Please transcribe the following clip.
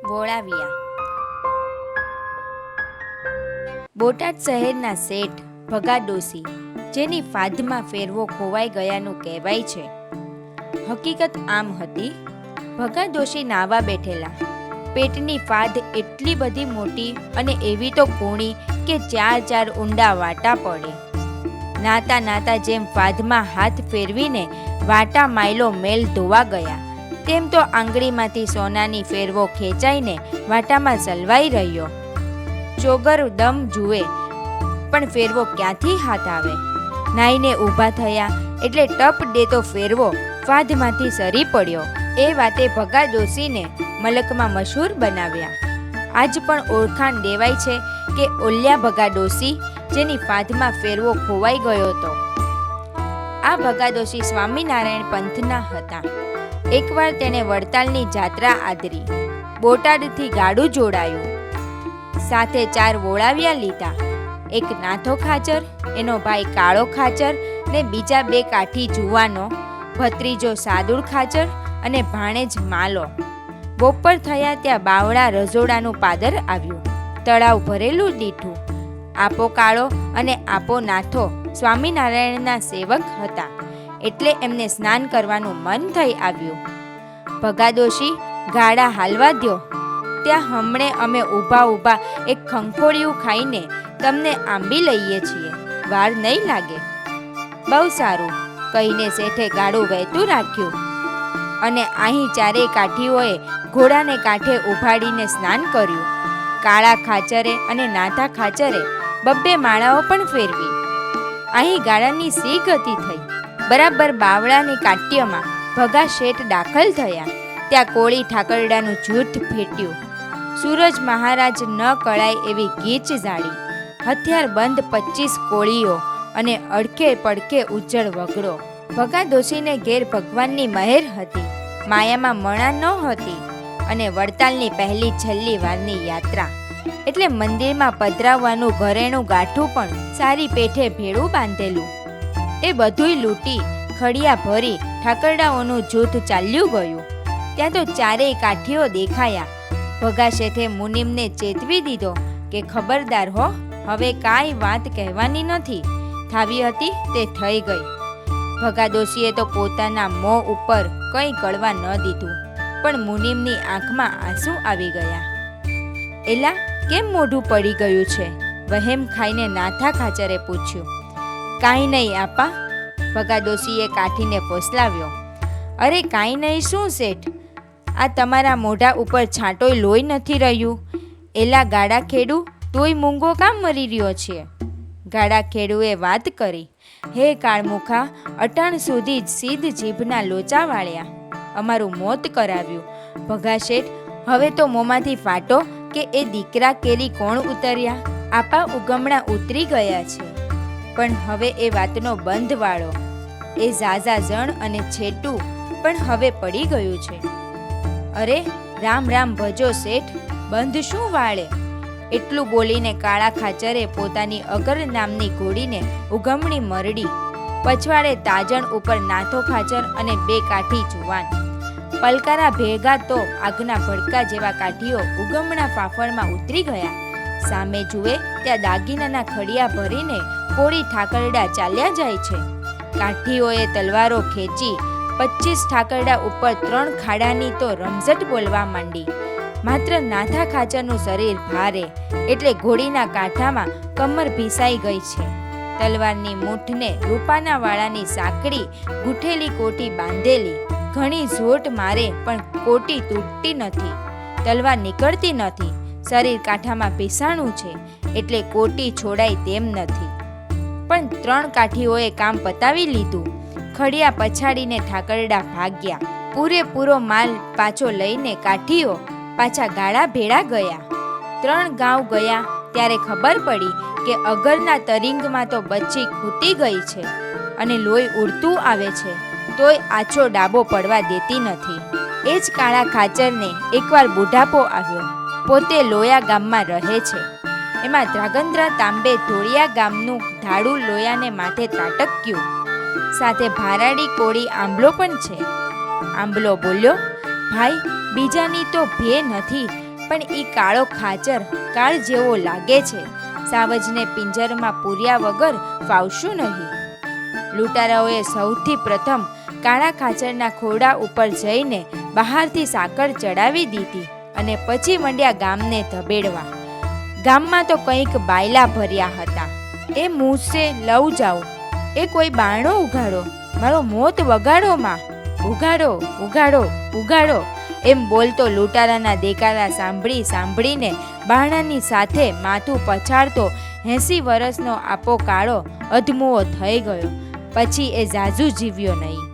વોળાવિયા. બોટાદ શહેરના શેઠ ભગા ડોસી, જેની ફાધમાં ફેરવો ખોવાઈ ગયાનું કહેવાય છે. હકીકત આમ હતી, ભગા ડોસી નાવા બેઠેલા. પેટની ફાધ એટલી બધી મોટી અને એવી તો કૂણી કે 4 ઊંડા વાટા પડે. નાતા નાતા જેમ ફાધમાં હાથ ફેરવીને વાટા માયલો મેલ ધોવા ગયા, તેમ તો આંગળીમાંથી સોનાની ફેરવો ખેંચાઈને વાટામાં સલવાઈ રહ્યો. ચોગર દમ જુએ પણ ફેરવો ક્યાંથી હાથ આવે. નાઈને ઊભા થયા એટલે ટપ દેતો ફેરવો ફાધમાંથી સરી પડ્યો. એ વાતે ભગા ડોસીને મલકમાં મશહૂર બનાવ્યા. આજ પણ ઓળખાણ દેવાય છે કે ઓલ્યા ભગા ડોસી, જેની ફાધમાં ફેરવો ખોવાઈ ગયો હતો. આ ભગા ડોસી સ્વામિનારાયણ પંથના હતા. એકવાર તેણે વડતાલની જાત્રા આદરી. બોટાદથી ગાડું જોડાયું. સાથે 4 વોળાવિયા લીધા. એક નાથો ખાચર, એનો ભાઈ કાળો ખાચર ને બીજા 2 કાઠી જુવાનો, ભત્રીજો સાદુળ ખાચર અને ભાણેજ માલો. બપોર થયા ત્યાં બાવળા રજોડાનું પાદર આવ્યું. તળાવ ભરેલું દીઠું. આપો કાળો અને આપો નાથો સ્વામિનારાયણના સેવક હતા, એટલે એમને સ્નાન કરવાનું મન થઈ આવ્યું. ભગા ડોશી, ગાડા હાલવા દ્યો, ત્યાં હમણે અમે ઊભા ઊભા એક ખંખોળિયું ખાઈને તમને આંબી લઈએ છીએ, વાર નહીં લાગે. બહુ સારું કહીને શેઠે ગાડું વહેતું રાખ્યું અને અહીં 4 કાઠીઓએ ઘોડાને કાંઠે ઉભાડીને સ્નાન કર્યું. કાળા ખાચરે અને નાથા ખાચરે 2 માળાઓ પણ ફેરવી. અહીં ગાડાની સી ગતિ થઈ. બરાબર બાવળાની કાટ્યમાં ભગા શેઠ દાખલ થયા. ત્યાં કોળી ઠાકરડાનું જૂથ ફેટ્યું. સૂરજ મહારાજ ન કળાય એવી ગીચ ઝાડી. હથિયાર બંધ 25 કોળીઓ અને અડખે પડખે ઉજ્જળ વગડો. ભગા ડોશીને ઘેર ભગવાનની મહેર હતી. માયામાં મણા ન હતી અને વડતાલની પહેલી છેલ્લી વારની યાત્રા એટલે મંદિરમાં પધરાવવાનું ઘરેણું ગાંઠું પણ સારી પેઠે ભેળું બાંધેલું. એ બધુંય લૂંટી ખડિયા ભરી ઠાકરડાઓનું જૂથ ચાલ્યું ગયું. ત્યાં તો 4 કાઠીઓ દેખાયા. ભગા શેઠે મુનિમને ચેતવી દીધો કે ખબરદાર હો, હવે કાંઈ વાત કહેવાની નથી. થાવી હતી તે થઈ ગઈ. ભગા ડોશીએ તો પોતાના મોં ઉપર કંઈ ગળવા ન દીધું, પણ મુનિમની આંખમાં આંસુ આવી ગયા. એલા, કેમ મોઢું પડી ગયું છે? વહેમ ખાઈને નાથા ખાચરે પૂછ્યું. કાંઈ નહીં આપા, ભગા ડોશીએ કાઠીને ફોસલાવ્યો. અરે કાંઈ નહીં શું શેઠ, આ તમારા મોઢા ઉપર છાંટોય લોહી નથી રહ્યું. એલા ગાડા ખેડૂ, તોય મૂંગો કામ મરી રહ્યો છે? ગાડા ખેડૂએ વાત કરી. હે કાળમુખા, અટાણ સુધી જ સીધ જીભના લોચા વાળ્યા, અમારું મોત કરાવ્યું. ભગા શેઠ, હવે તો મોંમાંથી ફાટો કે એ દીકરા કેરી કોણ ઉતર્યા? આપા ઉગમણા ઉતરી ગયા છે, પણ હવે એ વાતનો બંધ વાળો. એ ઝાઝા જણ અને છેટું પણ હવે પડી ગયું છે. અરે રામ રામ ભજો શેઠ, બંધ શું વાળે? એટલું બોલીને કાળા ખાચરે પોતાની અગર નામની ઘોડીને ઉગમણી મરડી. પછવાડે તાજણ ઉપર નાથો ખાચર અને 2 કાઠી જુવાન. પલકારા ભેગા તો આગના ભડકા જેવા કાઠીઓ ઉગમણા ફાફણમાં ઉતરી ગયા. સામે જુએ ત્યાં દાગીનાના ખડિયા ભરીને કોળી ઠાકરડા ચાલ્યા જાય છે. કાઠીઓએ તલવારો ખેંચી 25 ઠાકરડા ઉપર 3 ખાડાની તો રમઝટ બોલવા માંડી. માત્ર નાથા ખાચરનું શરીર ભારે એટલે ઘોડીના કાંઠામાં કમર ભીસાઈ ગઈ છે. તલવારની મૂઠને રૂપાના વાળાની સાંકડી ગૂંઠેલી કોટી બાંધેલી. ઘણી ઝોટ મારે પણ કોટી તૂટતી નથી, તલવાર નીકળતી નથી. શરીર કાંઠામાં ભીસાણું છે એટલે કોટી છોડાય તેમ નથી. પણ 3 કાઠીઓએ કામ પતાવી લીધું. ખડિયા પછાડીને ઠાકરડા ભાગ્યા. પૂરેપૂરો માલ પાછો લઈને કાઠીઓ પાછા ગાળા ભેળા ગયા. 3 ગાંવ ગયા ત્યારે ખબર પડી કે અગરના તરિંગમાં તો બચ્ચી ખૂટી ગઈ છે અને લોહી ઉડતું આવે છે, તોય આછો ડાબો પડવા દેતી નથી. એ જ કાળા ખાચરને એકવાર બુઢાપો આવ્યો. પોતે લોયા ગામમાં રહે છે. એમાં ધ્રાગંદ્રા તાંબે ધોળિયા ગામનું ધાડું લોયાને માથે ત્રાટક્યું. સાથે ભારાડી કોળી આંબલો પણ છે. આંબલો બોલ્યો, ભાઈ, બીજાની તો ભે નથી, પણ ઈ કાળો ખાચર કાળ જેવો લાગે છે. સાવજને પિંજરમાં પૂર્યા વગર ફાવશું નહીં. લૂંટારાઓએ સૌથી પ્રથમ કાળા ખાચરના ખોરડા ઉપર જઈને બહારથી સાકર ચડાવી દીધી અને પછી મંડ્યા ગામને ધબેડવા. ગામમાં તો કંઈક બાયલા ભર્યા હતા. એ મૂસે લઉં જાઉં, એ કોઈ બારણો ઉઘાડો, મારો મોત વગાડો માં, ઉઘાડો ઉઘાડો ઉઘાડો, એમ બોલતો લૂંટારાના દેકારા સાંભળીને બારણાની સાથે માથું પછાડતો 80 વર્ષનો આપો કાળો અધમુઓ થઈ ગયો. પછી એ ઝાઝુ જીવ્યો નહીં.